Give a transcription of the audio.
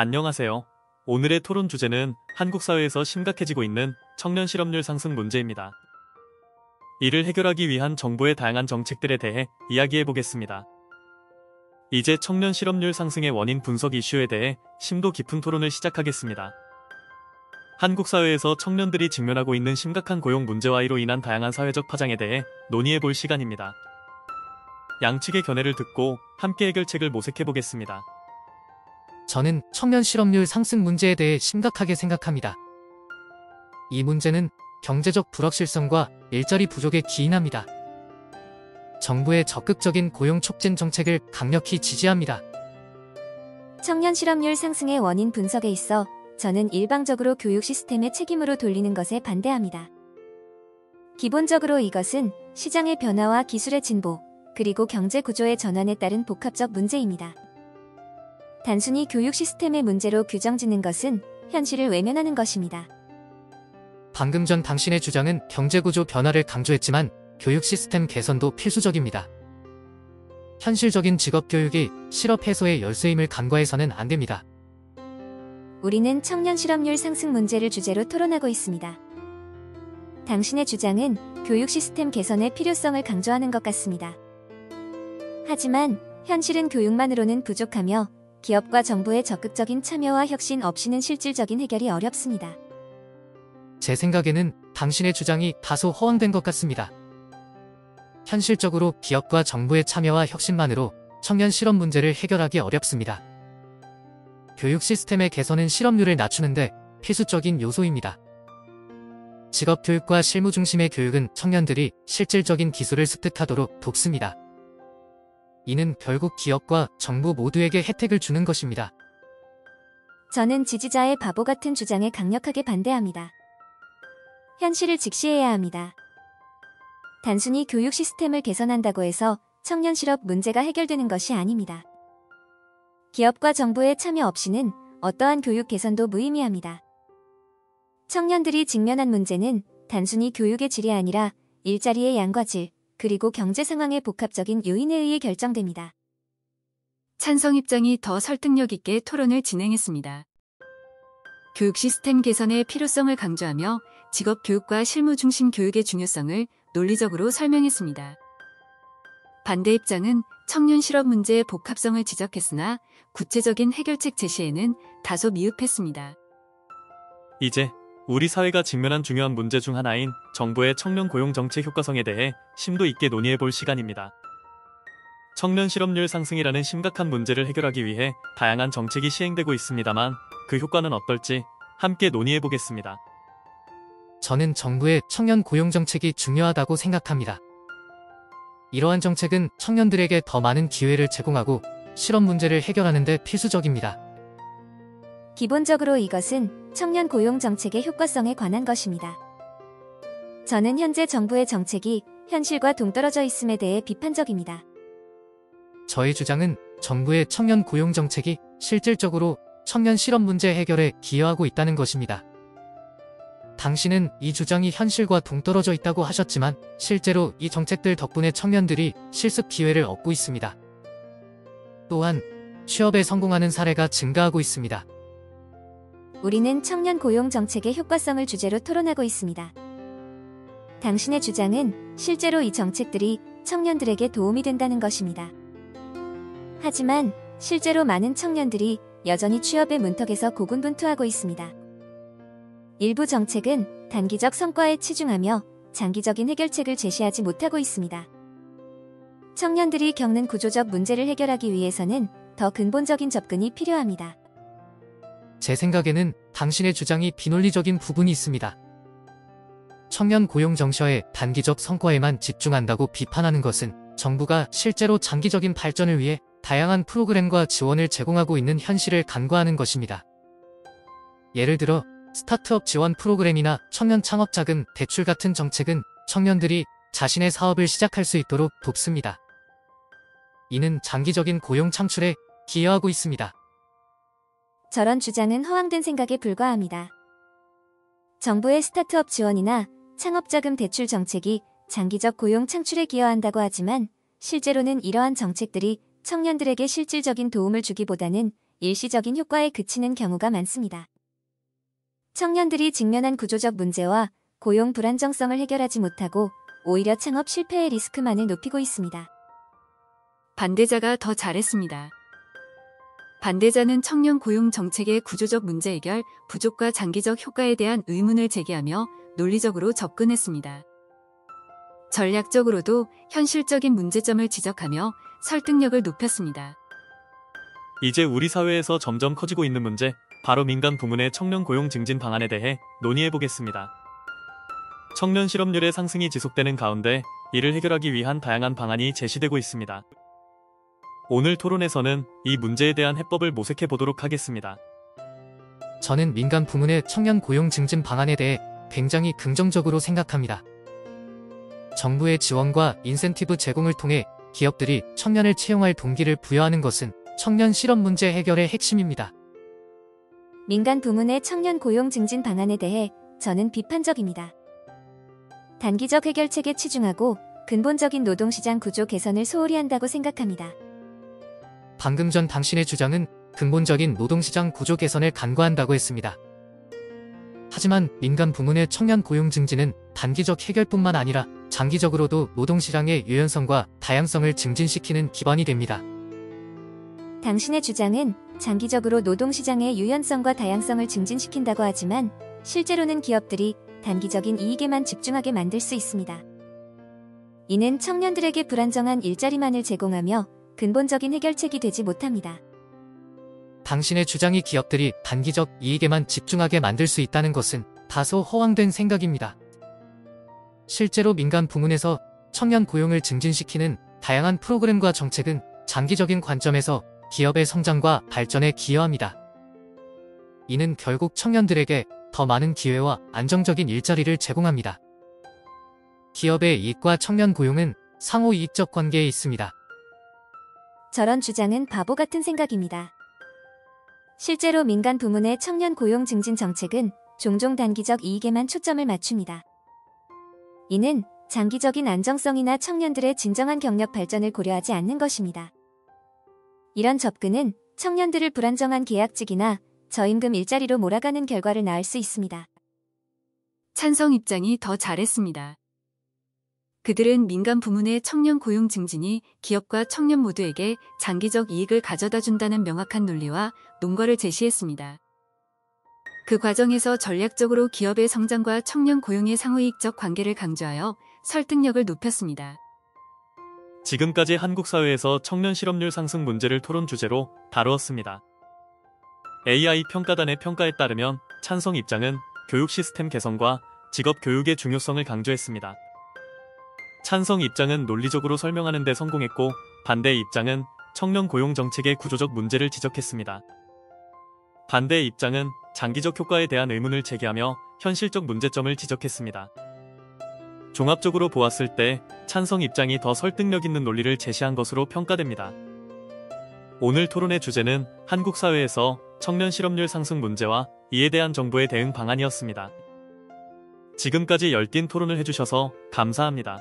안녕하세요. 오늘의 토론 주제는 한국 사회에서 심각해지고 있는 청년 실업률 상승 문제입니다. 이를 해결하기 위한 정부의 다양한 정책들에 대해 이야기해 보겠습니다. 이제 청년 실업률 상승의 원인 분석 이슈에 대해 심도 깊은 토론을 시작하겠습니다. 한국 사회에서 청년들이 직면하고 있는 심각한 고용 문제와 이로 인한 다양한 사회적 파장에 대해 논의해 볼 시간입니다. 양측의 견해를 듣고 함께 해결책을 모색해 보겠습니다. 저는 청년 실업률 상승 문제에 대해 심각하게 생각합니다. 이 문제는 경제적 불확실성과 일자리 부족에 기인합니다. 정부의 적극적인 고용 촉진 정책을 강력히 지지합니다. 청년 실업률 상승의 원인 분석에 있어 저는 일방적으로 교육 시스템의 책임으로 돌리는 것에 반대합니다. 기본적으로 이것은 시장의 변화와 기술의 진보, 그리고 경제 구조의 전환에 따른 복합적 문제입니다. 단순히 교육 시스템의 문제로 규정짓는 것은 현실을 외면하는 것입니다. 방금 전 당신의 주장은 경제구조 변화를 강조했지만 교육 시스템 개선도 필수적입니다. 현실적인 직업교육이 실업 해소의 열쇠임을 간과해서는 안 됩니다. 우리는 청년 실업률 상승 문제를 주제로 토론하고 있습니다. 당신의 주장은 교육 시스템 개선의 필요성을 강조하는 것 같습니다. 하지만 현실은 교육만으로는 부족하며 기업과 정부의 적극적인 참여와 혁신 없이는 실질적인 해결이 어렵습니다. 제 생각에는 당신의 주장이 다소 허황된 것 같습니다. 현실적으로 기업과 정부의 참여와 혁신만으로 청년 실업 문제를 해결하기 어렵습니다. 교육 시스템의 개선은 실업률을 낮추는데 필수적인 요소입니다. 직업교육과 실무 중심의 교육은 청년들이 실질적인 기술을 습득하도록 돕습니다. 이는 결국 기업과 정부 모두에게 혜택을 주는 것입니다. 저는 지지자의 바보 같은 주장에 강력하게 반대합니다. 현실을 직시해야 합니다. 단순히 교육 시스템을 개선한다고 해서 청년 실업 문제가 해결되는 것이 아닙니다. 기업과 정부의 참여 없이는 어떠한 교육 개선도 무의미합니다. 청년들이 직면한 문제는 단순히 교육의 질이 아니라 일자리의 양과 질, 그리고 경제 상황의 복합적인 요인에 의해 결정됩니다. 찬성 입장이 더 설득력 있게 토론을 진행했습니다. 교육 시스템 개선의 필요성을 강조하며 직업 교육과 실무 중심 교육의 중요성을 논리적으로 설명했습니다. 반대 입장은 청년 실업 문제의 복합성을 지적했으나 구체적인 해결책 제시에는 다소 미흡했습니다. 이제 우리 사회가 직면한 중요한 문제 중 하나인 정부의 청년 고용 정책 효과성에 대해 심도 있게 논의해 볼 시간입니다. 청년 실업률 상승이라는 심각한 문제를 해결하기 위해 다양한 정책이 시행되고 있습니다만 그 효과는 어떨지 함께 논의해 보겠습니다. 저는 정부의 청년 고용 정책이 중요하다고 생각합니다. 이러한 정책은 청년들에게 더 많은 기회를 제공하고 실업 문제를 해결하는 데 필수적입니다. 기본적으로 이것은 청년 고용 정책의 효과성에 관한 것입니다. 저는 현재 정부의 정책이 현실과 동떨어져 있음에 대해 비판적입니다. 저의 주장은 정부의 청년 고용 정책이 실질적으로 청년 실업 문제 해결에 기여하고 있다는 것입니다. 당신은 이 주장이 현실과 동떨어져 있다고 하셨지만 실제로 이 정책들 덕분에 청년들이 실습 기회를 얻고 있습니다. 또한 취업에 성공하는 사례가 증가하고 있습니다. 우리는 청년 고용 정책의 효과성을 주제로 토론하고 있습니다. 당신의 주장은 실제로 이 정책들이 청년들에게 도움이 된다는 것입니다. 하지만 실제로 많은 청년들이 여전히 취업의 문턱에서 고군분투하고 있습니다. 일부 정책은 단기적 성과에 치중하며 장기적인 해결책을 제시하지 못하고 있습니다. 청년들이 겪는 구조적 문제를 해결하기 위해서는 더 근본적인 접근이 필요합니다. 제 생각에는 당신의 주장이 비논리적인 부분이 있습니다. 청년 고용 정셔의 단기적 성과에만 집중한다고 비판하는 것은 정부가 실제로 장기적인 발전을 위해 다양한 프로그램과 지원을 제공하고 있는 현실을 간과하는 것입니다. 예를 들어 스타트업 지원 프로그램이나 청년 창업 자금 대출 같은 정책은 청년들이 자신의 사업을 시작할 수 있도록 돕습니다. 이는 장기적인 고용 창출에 기여하고 있습니다. 저런 주장은 허황된 생각에 불과합니다. 정부의 스타트업 지원이나 창업자금 대출 정책이 장기적 고용 창출에 기여한다고 하지만 실제로는 이러한 정책들이 청년들에게 실질적인 도움을 주기보다는 일시적인 효과에 그치는 경우가 많습니다. 청년들이 직면한 구조적 문제와 고용 불안정성을 해결하지 못하고 오히려 창업 실패의 리스크만을 높이고 있습니다. 반대자가 더 잘했습니다. 반대자는 청년 고용 정책의 구조적 문제 해결 부족과 장기적 효과에 대한 의문을 제기하며 논리적으로 접근했습니다. 전략적으로도 현실적인 문제점을 지적하며 설득력을 높였습니다. 이제 우리 사회에서 점점 커지고 있는 문제, 바로 민간 부문의 청년 고용 증진 방안에 대해 논의해 보겠습니다. 청년 실업률의 상승이 지속되는 가운데 이를 해결하기 위한 다양한 방안이 제시되고 있습니다. 오늘 토론에서는 이 문제에 대한 해법을 모색해 보도록 하겠습니다. 저는 민간 부문의 청년 고용 증진 방안에 대해 굉장히 긍정적으로 생각합니다. 정부의 지원과 인센티브 제공을 통해 기업들이 청년을 채용할 동기를 부여하는 것은 청년 실업 문제 해결의 핵심입니다. 민간 부문의 청년 고용 증진 방안에 대해 저는 비판적입니다. 단기적 해결책에 치중하고 근본적인 노동시장 구조 개선을 소홀히 한다고 생각합니다. 방금 전 당신의 주장은 근본적인 노동시장 구조 개선을 간과한다고 했습니다. 하지만 민간 부문의 청년 고용 증진은 단기적 해결뿐만 아니라 장기적으로도 노동시장의 유연성과 다양성을 증진시키는 기반이 됩니다. 당신의 주장은 장기적으로 노동시장의 유연성과 다양성을 증진시킨다고 하지만 실제로는 기업들이 단기적인 이익에만 집중하게 만들 수 있습니다. 이는 청년들에게 불안정한 일자리만을 제공하며 근본적인 해결책이 되지 못합니다. 당신의 주장이 기업들이 단기적 이익에만 집중하게 만들 수 있다는 것은 다소 허황된 생각입니다. 실제로 민간 부문에서 청년 고용을 증진시키는 다양한 프로그램과 정책은 장기적인 관점에서 기업의 성장과 발전에 기여합니다. 이는 결국 청년들에게 더 많은 기회와 안정적인 일자리를 제공합니다. 기업의 이익과 청년 고용은 상호 이익적 관계에 있습니다. 저런 주장은 바보 같은 생각입니다. 실제로 민간 부문의 청년 고용 증진 정책은 종종 단기적 이익에만 초점을 맞춥니다. 이는 장기적인 안정성이나 청년들의 진정한 경력 발전을 고려하지 않는 것입니다. 이런 접근은 청년들을 불안정한 계약직이나 저임금 일자리로 몰아가는 결과를 낳을 수 있습니다. 찬성 입장이 더 잘했습니다. 그들은 민간 부문의 청년 고용 증진이 기업과 청년 모두에게 장기적 이익을 가져다 준다는 명확한 논리와 논거를 제시했습니다. 그 과정에서 전략적으로 기업의 성장과 청년 고용의 상호이익적 관계를 강조하여 설득력을 높였습니다. 지금까지 한국 사회에서 청년 실업률 상승 문제를 토론 주제로 다루었습니다. AI 평가단의 평가에 따르면 찬성 입장은 교육 시스템 개선과 직업 교육의 중요성을 강조했습니다. 찬성 입장은 논리적으로 설명하는 데 성공했고, 반대 입장은 청년 고용 정책의 구조적 문제를 지적했습니다. 반대 입장은 장기적 효과에 대한 의문을 제기하며 현실적 문제점을 지적했습니다. 종합적으로 보았을 때 찬성 입장이 더 설득력 있는 논리를 제시한 것으로 평가됩니다. 오늘 토론의 주제는 한국 사회에서 청년 실업률 상승 문제와 이에 대한 정부의 대응 방안이었습니다. 지금까지 열띤 토론을 해주셔서 감사합니다.